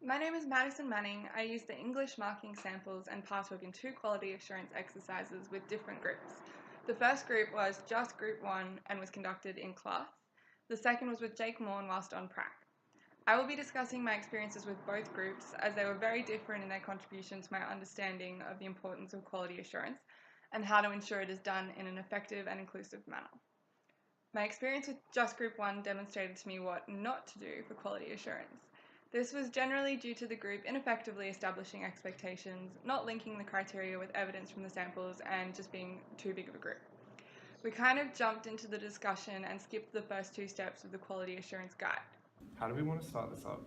My name is Madison Manning. I used the English marking samples and partook in 2 quality assurance exercises with different groups. The first group was just Group 1 and was conducted in class. The second was with Jake Morn whilst on prac. I will be discussing my experiences with both groups as they were very different in their contribution to my understanding of the importance of quality assurance and how to ensure it is done in an effective and inclusive manner. My experience with just Group 1 demonstrated to me what not to do for quality assurance. This was generally due to the group ineffectively establishing expectations, not linking the criteria with evidence from the samples, and just being too big of a group. We kind of jumped into the discussion and skipped the first 2 steps of the quality assurance guide. How do we want to start this up?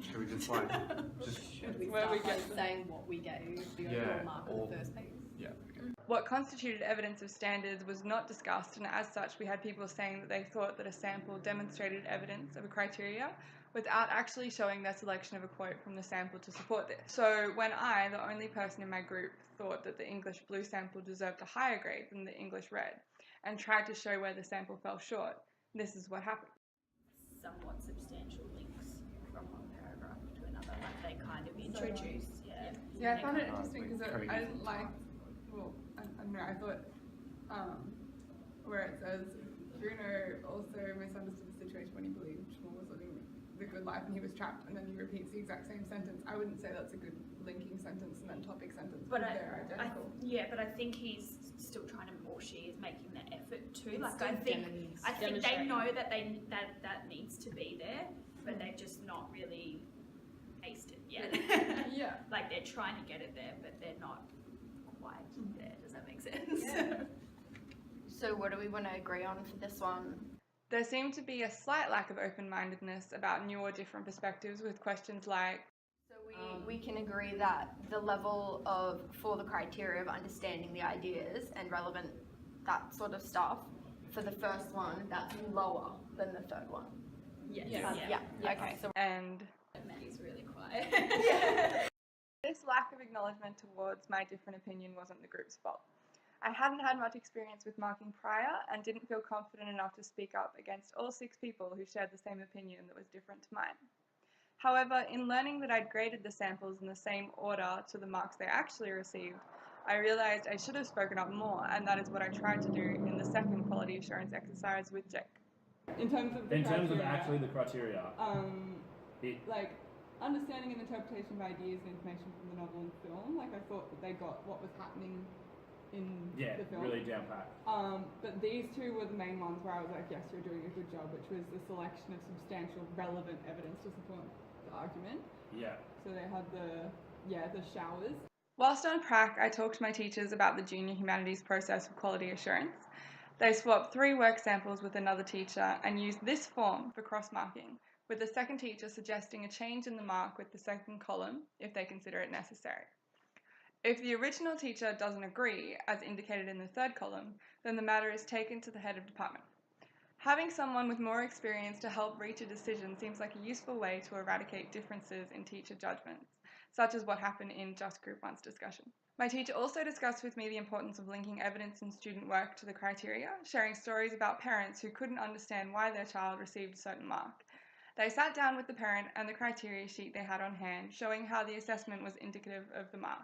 Should we just Should we start by saying what we gave the overall mark on the first page? Yeah. Okay. What constituted evidence of standards was not discussed, and as such we had people saying that they thought that a sample demonstrated evidence of a criteria without actually showing their selection of a quote from the sample to support this. So when I, the only person in my group, thought that the English blue sample deserved a higher grade than the English red, and tried to show where the sample fell short, this is what happened. Somewhat substantial links from one paragraph to another, like they kind of introduce, Yeah, I found it interesting because I didn't like, I don't know, I thought where it says, Bruno also misunderstood the situation when he believed Schmuel was living the good life and he was trapped, and then he repeats the exact same sentence. I wouldn't say that's a good linking sentence and then topic sentence, but they're identical. But I think he's still trying to, or she is making the effort to. Like I think they know that that needs to be there, but they've just not really aced it yet. Yeah. Like they're trying to get it there, but they're not quite there. Does that make sense? Yeah. So what do we want to agree on for this one? There seemed to be a slight lack of open-mindedness about new or different perspectives with questions like, so we can agree that the level for the criteria of understanding the ideas and relevant, that sort of stuff, for the first one, that's lower than the third one. Yes. Yeah. Okay. So and Maddie's really quiet. this lack of acknowledgement towards my different opinion wasn't the group's fault. I hadn't had much experience with marking prior and didn't feel confident enough to speak up against all 6 people who shared the same opinion that was different to mine. However, in learning that I'd graded the samples in the same order to the marks they actually received, I realised I should have spoken up more, and that is what I tried to do in the second quality assurance exercise with Jake. In terms of actually the criteria, like understanding and interpretation of ideas and information from the novel and film, like I thought that they got what was happening in the film. Really jam packed. But these 2 were the main ones where I was like, yes, you're doing a good job, which was the selection of substantial relevant evidence to support the argument. Yeah. So they had the showers. Whilst on prac, I talked to my teachers about the junior humanities process of quality assurance. They swapped 3 work samples with another teacher and used this form for cross-marking, with the second teacher suggesting a change in the mark with the second column if they consider it necessary. If the original teacher doesn't agree, as indicated in the third column, then the matter is taken to the head of department. Having someone with more experience to help reach a decision seems like a useful way to eradicate differences in teacher judgments, such as what happened in Just Group 1's discussion. My teacher also discussed with me the importance of linking evidence in student work to the criteria, sharing stories about parents who couldn't understand why their child received a certain mark. They sat down with the parent and the criteria sheet they had on hand, showing how the assessment was indicative of the mark.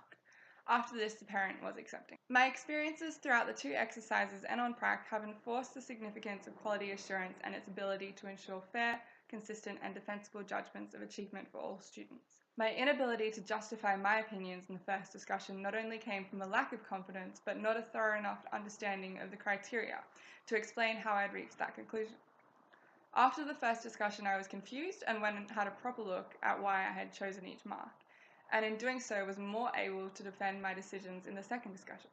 After this, the parent was accepting. My experiences throughout the 2 exercises and on prac have enforced the significance of quality assurance and its ability to ensure fair, consistent and defensible judgments of achievement for all students. My inability to justify my opinions in the first discussion not only came from a lack of confidence, but not a thorough enough understanding of the criteria to explain how I'd reached that conclusion. After the first discussion, I was confused and went and had a proper look at why I had chosen each mark, and in doing so was more able to defend my decisions in the second discussion.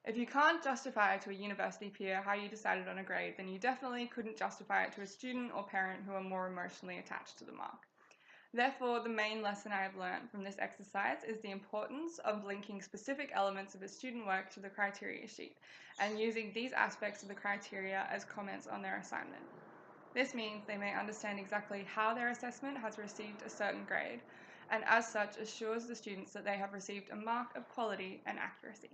If you can't justify to a university peer how you decided on a grade, then you definitely couldn't justify it to a student or parent who are more emotionally attached to the mark. Therefore, the main lesson I have learned from this exercise is the importance of linking specific elements of a student work to the criteria sheet and using these aspects of the criteria as comments on their assignment. This means they may understand exactly how their assessment has received a certain grade, and as such assures the students that they have received a mark of quality and accuracy.